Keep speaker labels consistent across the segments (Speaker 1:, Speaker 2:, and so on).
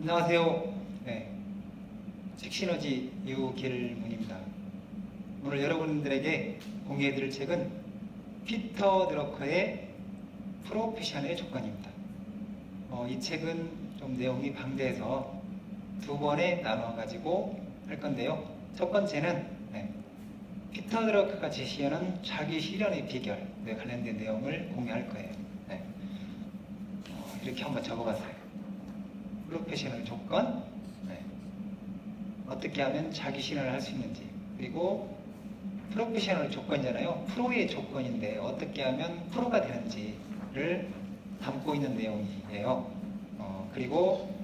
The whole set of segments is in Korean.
Speaker 1: 안녕하세요. 네, 책시너지 유길문입니다. 오늘 여러분들에게 공개해드릴 책은 피터 드러커의 프로페셔널의 조건입니다. 이 책은 좀 내용이 방대해서 두 번에 나눠가지고 할 건데요. 첫 번째는 피터 드러커가 제시하는 자기 실현의 비결에 관련된 내용을 공유할 거예요. 이렇게 한번 적어봤어요. 프로페셔널 조건, 어떻게 하면 자기 실현을 할 수 있는지, 그리고 프로페셔널 조건이잖아요. 프로의 조건인데 어떻게 하면 프로가 되는지를 담고 있는 내용이에요. 그리고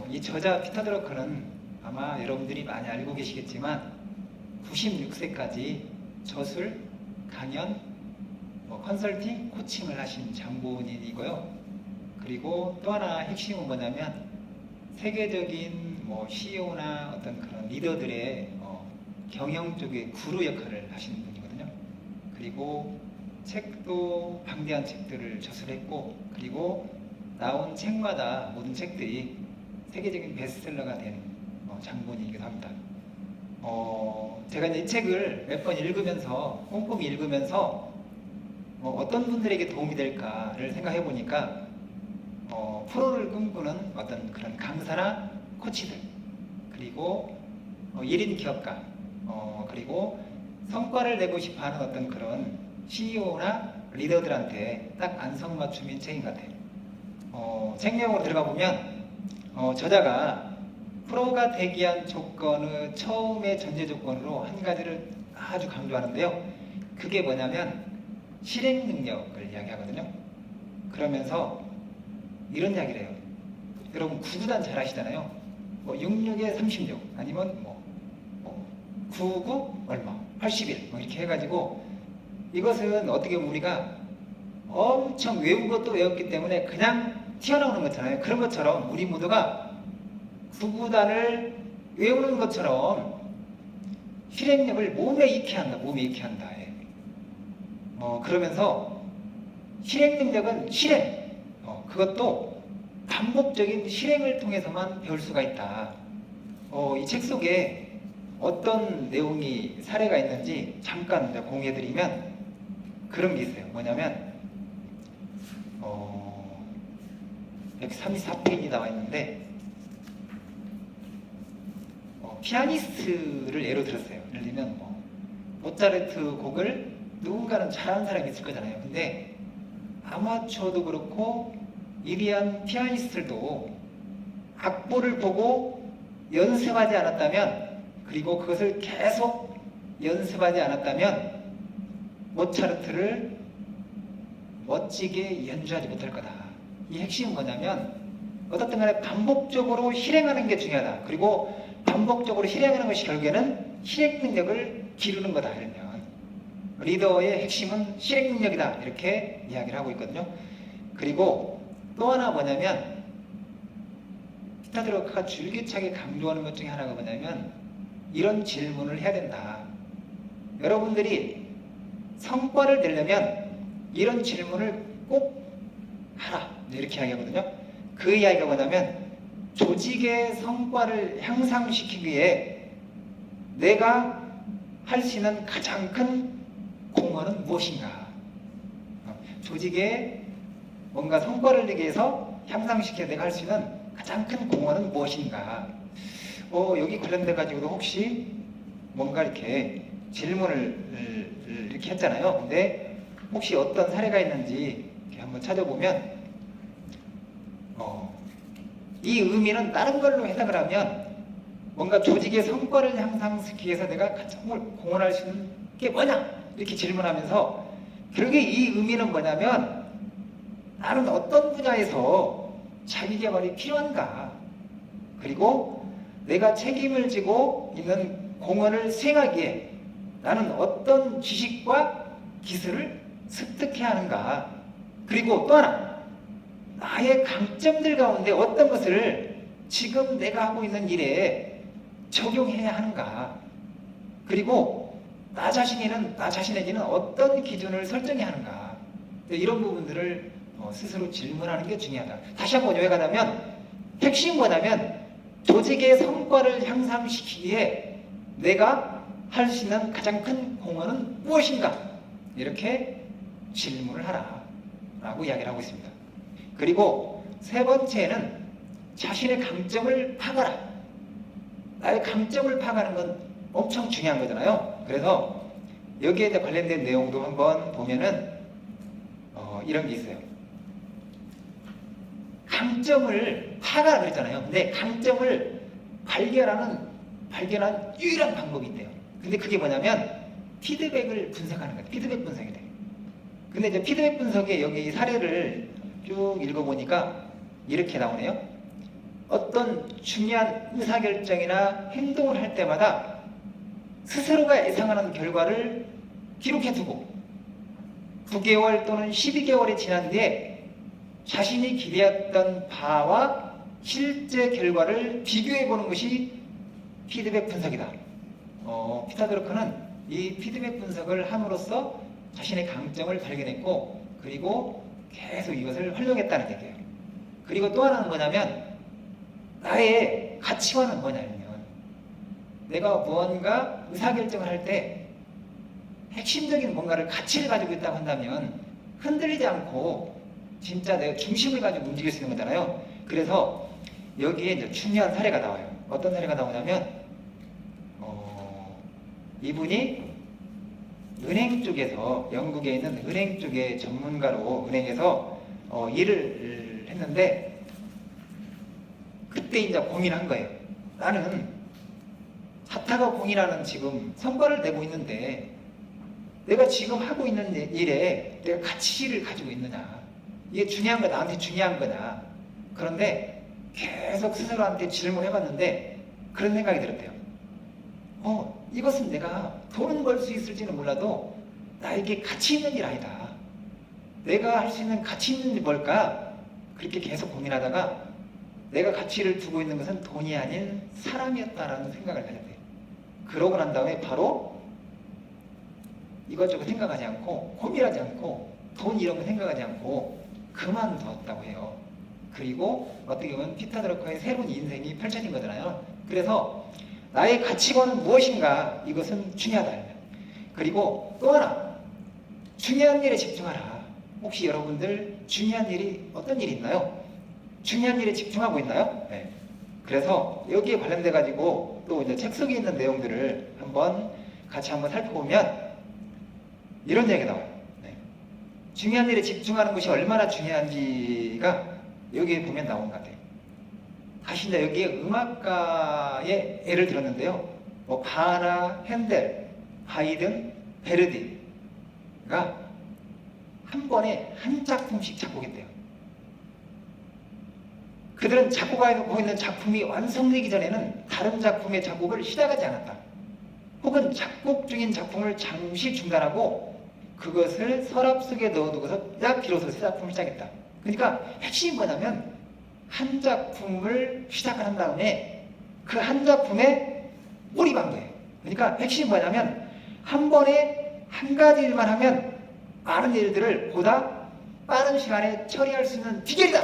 Speaker 1: 이 저자 피터 드러커는 아마 여러분들이 많이 알고 계시겠지만 96세까지 저술, 강연, 컨설팅, 코칭을 하신 장본인이고요. 그리고 또 하나 핵심은 뭐냐면 세계적인 CEO나 어떤 그런 리더들의 경영 쪽의 구루 역할을 하시는 분이거든요. 그리고 책도 방대한 책들을 저술했고, 그리고 나온 책마다 모든 책들이 세계적인 베스트셀러가 된 장본인이기도 합니다. 제가 이제 이 책을 몇 번 읽으면서 꼼꼼히 읽으면서 어떤 분들에게 도움이 될까를 생각해 보니까 프로를 꿈꾸는 어떤 그런 강사나 코치들, 그리고 1인 기업가, 그리고 성과를 내고 싶어하는 어떤 그런 CEO나 리더들한테 딱 안성맞춤인 책인 것 같아요. 책 내용으로 들어가 보면 저자가 프로가 되기 위한 조건의 처음의 전제 조건으로 한 가지를 아주 강조하는데요. 그게 뭐냐면 실행 능력을 이야기하거든요. 그러면서 이런 이야기를 해요. 여러분 구구단 잘 아시잖아요. 66에 36 아니면 99 얼마 81 이렇게 해가지고, 이것은 어떻게 보면 우리가 엄청 외운 것도 외웠기 때문에 그냥 튀어나오는 거잖아요. 그런 것처럼 우리 모두가 구구단을 외우는 것처럼 실행력을 몸에 익게 한다. 몸에 익게 한다. 그러면서 실행 능력은 실행, 그것도 반복적인 실행을 통해서만 배울 수가 있다. 이 책 속에 어떤 내용이 사례가 있는지 잠깐 공유해드리면 그런 게 있어요. 뭐냐면 134페이지 나와 있는데 피아니스트를 예로 들었어요. 예를 들면 모차르트 곡을 누군가는 잘하는 사람이 있을 거잖아요. 근데 아마추어도 그렇고 위대한 피아니스트들도 악보를 보고 연습하지 않았다면, 그리고 그것을 계속 연습하지 않았다면 모차르트를 멋지게 연주하지 못할 거다. 이 핵심은 뭐냐면 어떻든 간에 반복적으로 실행하는 게 중요하다. 그리고 반복적으로 실행하는 것이 결국에는 실행 능력을 기르는 거다. 이러면 리더의 핵심은 실행 능력이다. 이렇게 이야기를 하고 있거든요. 그리고 또 하나 뭐냐면 피터 드러커가 줄기차게 강조하는 것 중에 하나가 뭐냐면 이런 질문을 해야 된다. 여러분들이 성과를 내려면 이런 질문을 꼭 하라. 이렇게 이야기하거든요. 그 이야기가 뭐냐면 조직의 성과를 향상시키기 위해 내가 할 수 있는 가장 큰 공헌은 무엇인가? 조직에 뭔가 성과를 내기 위해서 향상시켜 내가 할 수 있는 가장 큰 공헌은 무엇인가? 여기 관련돼 가지고도 혹시 뭔가 이렇게 질문을 이렇게 했잖아요. 근데 혹시 어떤 사례가 있는지 이렇게 한번 찾아보면 이 의미는 다른 걸로 해석을 하면 뭔가 조직의 성과를 향상시키기 위해서 내가 가장 공헌할 수 있는 게 뭐냐? 이렇게 질문하면서 결국에 이 의미는 뭐냐면 나는 어떤 분야에서 자기 개발이 필요한가, 그리고 내가 책임을 지고 있는 공헌을 수행하기에 나는 어떤 지식과 기술을 습득해야 하는가, 그리고 또 하나 나의 강점들 가운데 어떤 것을 지금 내가 하고 있는 일에 적용해야 하는가, 그리고 나 자신에게는 어떤 기준을 설정해야 하는가, 이런 부분들을 스스로 질문하는 게 중요하다. 다시 한번 요약하자면 핵심이 뭐냐면 조직의 성과를 향상시키기에 내가 할 수 있는 가장 큰 공헌은 무엇인가? 이렇게 질문을 하라 라고 이야기를 하고 있습니다. 그리고 세 번째는 자신의 강점을 파악하라. 나의 강점을 파악하는 건 엄청 중요한 거잖아요. 그래서 여기에 관련된 내용도 한번 보면은 이런 게 있어요. 강점을 파악하라 그랬잖아요. 근데 강점을 발견하는 유일한 방법이 있대요. 근데 그게 뭐냐면 피드백을 분석하는 거예요. 피드백 분석이 돼요. 근데 이제 피드백 분석에 여기 이 사례를 쭉 읽어보니까 이렇게 나오네요. 어떤 중요한 의사결정이나 행동을 할 때마다 스스로가 예상하는 결과를 기록해두고 9개월 또는 12개월이 지난 뒤에 자신이 기대했던 바와 실제 결과를 비교해보는 것이 피드백 분석이다. 피터 드러커는 이 피드백 분석을 함으로써 자신의 강점을 발견했고 그리고 계속 이것을 활용했다는 얘기예요. 그리고 또 하나는 뭐냐면 나의 가치관은 뭐냐면 내가 무언가 의사결정을 할 때 핵심적인 뭔가를 가치를 가지고 있다고 한다면 흔들리지 않고 진짜 내가 중심을 가지고 움직일 수 있는 거잖아요. 그래서 여기에 이제 중요한 사례가 나와요. 어떤 사례가 나오냐면 이분이 은행 쪽에서 영국에 있는 은행 쪽의 전문가로 은행에서 일을 했는데 그때 이제 고민한 거예요. 나는 사타가 공이라는 지금 성과를 내고 있는데 내가 지금 하고 있는 일에 내가 가치를 가지고 있느냐, 이게 중요한 거야, 나한테 중요한 거냐. 그런데 계속 스스로한테 질문을 해봤는데 그런 생각이 들었대요. 이것은 내가 돈은 벌 수 있을지는 몰라도 나에게 가치 있는 일 아니다. 내가 할 수 있는 가치 있는 일 뭘까? 그렇게 계속 고민하다가 내가 가치를 두고 있는 것은 돈이 아닌 사람이었다라는 생각을 가졌대요. 그러고 난 다음에 바로 이것저것 생각하지 않고 고민하지 않고 돈 이런 거 생각하지 않고 그만두었다고 해요. 그리고 어떻게 보면 피터 드러커의 새로운 인생이 펼쳐진 거잖아요. 그래서 나의 가치관은 무엇인가? 이것은 중요하다. 그리고 또 하나, 중요한 일에 집중하라. 혹시 여러분들 중요한 일이 어떤 일이 있나요? 중요한 일에 집중하고 있나요? 네. 그래서 여기에 관련돼 가지고 또 이제 책 속에 있는 내용들을 같이 한번 살펴보면 이런 얘기가 나와요. 네. 중요한 일에 집중하는 것이 얼마나 중요한지가 여기에 보면 나온 것 같아요. 다시 이제 여기에 음악가의 예를 들었는데요. 바하나, 핸델, 하이든, 베르디가 한 번에 한 작품씩 작곡했대요. 그들은 작곡하고 있는 작품이 완성되기 전에는 다른 작품의 작곡을 시작하지 않았다. 혹은 작곡 중인 작품을 잠시 중단하고 그것을 서랍 속에 넣어두고서 비로소 새 작품을 시작했다. 그러니까 핵심이 뭐냐면 한 작품을 시작을 한 다음에 그 한 작품에 몰입한 거예요. 그러니까 핵심이 뭐냐면 한 번에 한 가지 일만 하면 많은 일들을 보다 빠른 시간에 처리할 수 있는 비결이다!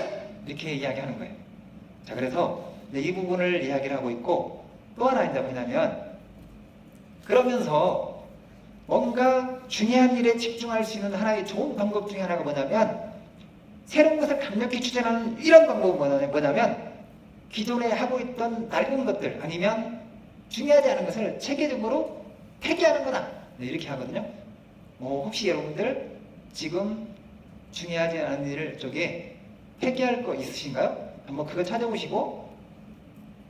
Speaker 1: 이렇게 이야기하는 거예요. 자, 그래서 이 부분을 이야기를 하고 있고 또 하나 이제 뭐냐면 그러면서 뭔가 중요한 일에 집중할 수 있는 하나의 좋은 방법 중에 하나가 뭐냐면 새로운 것을 강력히 추진하는 이런 방법은 뭐냐면 기존에 하고 있던 낡은 것들 아니면 중요하지 않은 것을 체계적으로 폐기하는 거다. 네, 이렇게 하거든요. 혹시 여러분들 지금 중요하지 않은 일 쪽에 폐기할 거 있으신가요? 한번 그거 찾아보시고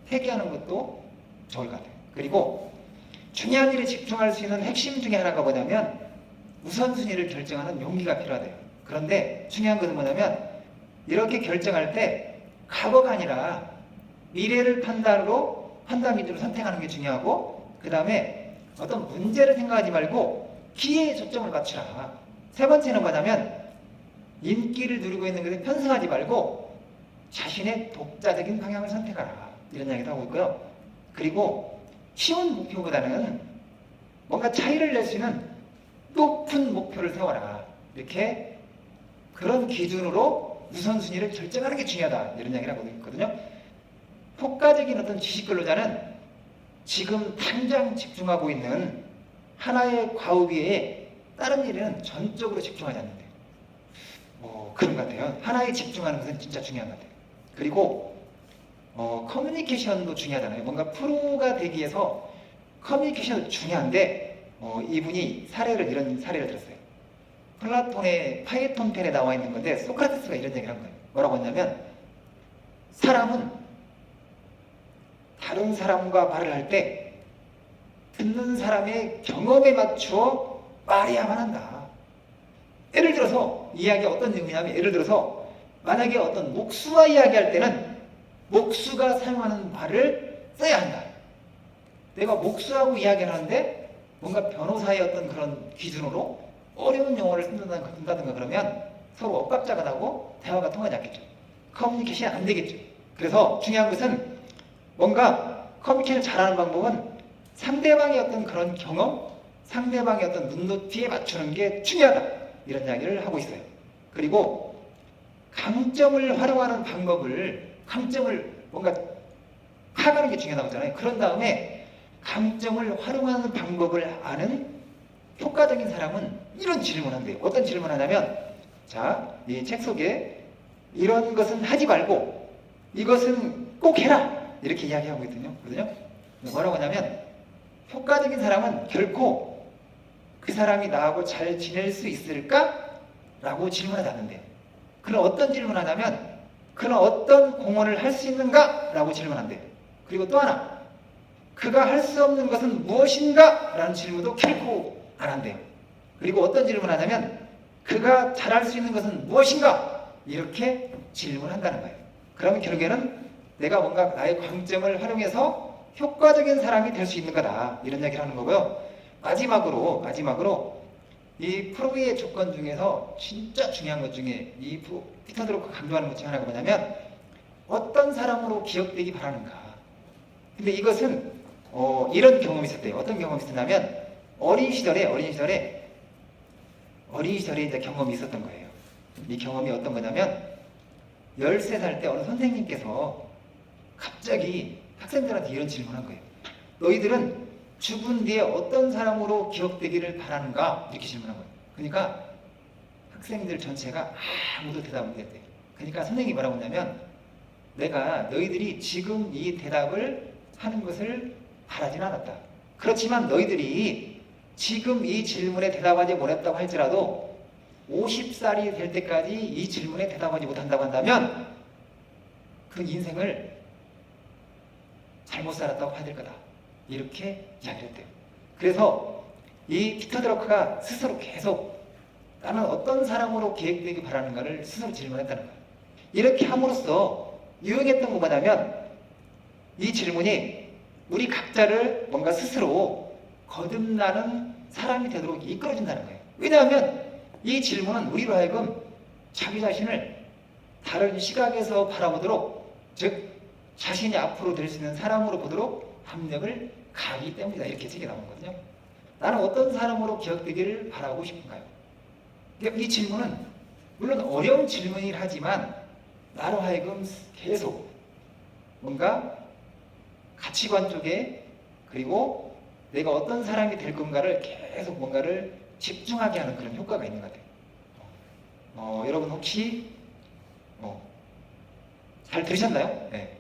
Speaker 1: 폐기하는 것도 좋을 것 같아요. 그리고 중요한 일에 집중할 수 있는 핵심 중에 하나가 뭐냐면 우선순위를 결정하는 용기가 필요하대요. 그런데 중요한 것은 뭐냐면 이렇게 결정할 때 과거가 아니라 미래를 판단 기준으로 선택하는 게 중요하고 그 다음에 어떤 문제를 생각하지 말고 기회에 초점을 맞추라. 세 번째는 뭐냐면 인기를 누리고 있는 것에 편승하지 말고 자신의 독자적인 방향을 선택하라. 이런 이야기도 하고 있고요. 그리고 쉬운 목표보다는 뭔가 차이를 낼 수 있는 높은 목표를 세워라. 이렇게 그런 기준으로 우선순위를 결정하는 게 중요하다. 이런 이야기를 하고 있거든요. 효과적인 어떤 지식 근로자는 지금 당장 집중하고 있는 하나의 과업 위에 다른 일에는 전적으로 집중하지 않는데, 그런 것 같아요. 하나에 집중하는 것은 진짜 중요한 것 같아요. 그리고 커뮤니케이션도 중요하잖아요. 뭔가 프로가 되기 위해서 커뮤니케이션도 중요한데, 이분이 이런 사례를 들었어요. 플라톤의 파이톤 편에 나와 있는 건데, 소크라테스가 이런 얘기를 한 거예요. 뭐라고 했냐면, 사람은 다른 사람과 말을 할 때 듣는 사람의 경험에 맞추어 말해야만 한다. 예를 들어서 이야기가 어떤 내용이냐면, 예를 들어서 만약에 어떤 목수와 이야기할 때는 목수가 사용하는 말을 써야 한다. 내가 목수하고 이야기를 하는데 뭔가 변호사의 어떤 그런 기준으로 어려운 용어를 쓴다든가 그러면 서로 엇박자가 나고 대화가 통하지 않겠죠. 커뮤니케이션이 안 되겠죠. 그래서 중요한 것은 뭔가 커뮤니케이션을 잘하는 방법은 상대방의 어떤 그런 경험, 상대방의 어떤 눈높이에 맞추는 게 중요하다. 이런 이야기를 하고 있어요. 그리고 강점을 활용하는 강점을 뭔가 파악하는 게 중요하다고 하잖아요. 그런 다음에 강점을 활용하는 방법을 아는 효과적인 사람은 이런 질문을 한대요. 어떤 질문을 하냐면, 자, 이 책 속에 이런 것은 하지 말고 이것은 꼭 해라. 이렇게 이야기하고 있거든요. 뭐라고 하냐면, 효과적인 사람은 결코 그 사람이 나하고 잘 지낼 수 있을까? 라고 질문하지 않는데요. 그럼 어떤 질문을 하냐면, 그는 어떤 공헌을 할 수 있는가? 라고 질문한대요. 그리고 또 하나, 그가 할 수 없는 것은 무엇인가? 라는 질문도 결코 안 한대요. 그리고 어떤 질문을 하냐면, 그가 잘할 수 있는 것은 무엇인가? 이렇게 질문한다는 거예요. 그러면 결국에는 내가 뭔가 나의 강점을 활용해서 효과적인 사람이 될 수 있는 거다. 이런 얘기를 하는 거고요. 마지막으로 이 프로의 조건 중에서 진짜 중요한 것 중에 이 피터 드루커가 강조하는 것 중에 하나가 뭐냐면, 어떤 사람으로 기억되기 바라는가. 근데 이것은 이런 경험이 있었대요. 어떤 경험이 있었냐면, 어린 시절에 이제 경험이 있었던 거예요. 이 경험이 어떤 거냐면, 13살 때 어느 선생님께서 갑자기 학생들한테 이런 질문을 한 거예요. 너희들은 죽은 뒤에 어떤 사람으로 기억되기를 바라는가? 이렇게 질문한 거예요. 그러니까 학생들 전체가 아무도 대답을 못했대요. 그러니까 선생님이 뭐라고 했냐면, 내가 너희들이 지금 이 대답을 하는 것을 바라진 않았다. 그렇지만 너희들이 지금 이 질문에 대답하지 못했다고 할지라도 50살이 될 때까지 이 질문에 대답하지 못한다고 한다면 그 인생을 잘못 살았다고 봐야 될 거다. 이렇게 이야기를 했대요. 그래서 이 피터 드러커가 스스로 계속 나는 어떤 사람으로 계획되기 바라는가를 스스로 질문했다는 거예요. 이렇게 함으로써 유용했던 거 뭐냐면, 이 질문이 우리 각자를 뭔가 스스로 거듭나는 사람이 되도록 이끌어준다는 거예요. 왜냐하면 이 질문은 우리로 하여금 자기 자신을 다른 시각에서 바라보도록, 즉 자신이 앞으로 될 수 있는 사람으로 보도록 압력을 가하기 때문이다. 이렇게 책에 나오거든요. 나는 어떤 사람으로 기억되기를 바라고 싶은가요? 이 질문은 물론 어려운 질문이긴 하지만 나로 하여금 계속 뭔가 가치관 쪽에, 그리고 내가 어떤 사람이 될 건가를 계속 뭔가를 집중하게 하는 그런 효과가 있는 것 같아요. 여러분 혹시 잘 들으셨나요? 네.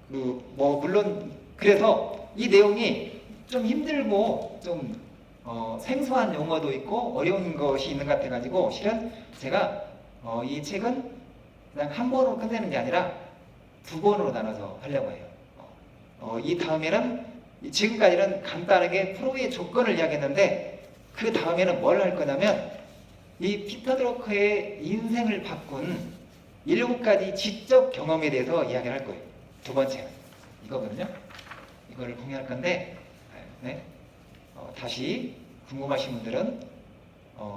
Speaker 1: 물론 그래서 이 내용이 좀 힘들고 좀 생소한 용어도 있고 어려운 것이 있는 것 같아가지고, 실은 제가 이 책은 그냥 한 번으로 끝내는 게 아니라 두 번으로 나눠서 하려고 해요. 이 다음에는, 지금까지는 간단하게 프로의 조건을 이야기했는데, 그 다음에는 뭘 할 거냐면 이 피터 드러커의 인생을 바꾼 7가지 지적 경험에 대해서 이야기를 할 거예요. 두 번째는 이거거든요. 이거를 공유할 건데, 네. 다시 궁금하신 분들은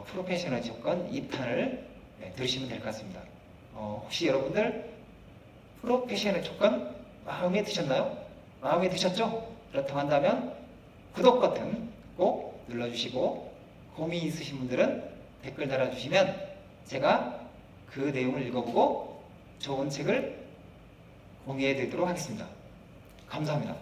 Speaker 1: 프로페셔널 조건 2탄을 들으시면 될 것 같습니다. 혹시 여러분들 프로페셔널 조건 마음에 드셨나요? 마음에 드셨죠? 그렇다고 한다면 구독 버튼 꼭 눌러주시고, 고민 있으신 분들은 댓글 달아주시면 제가 그 내용을 읽어보고 좋은 책을 공유해 드리도록 하겠습니다. 감사합니다.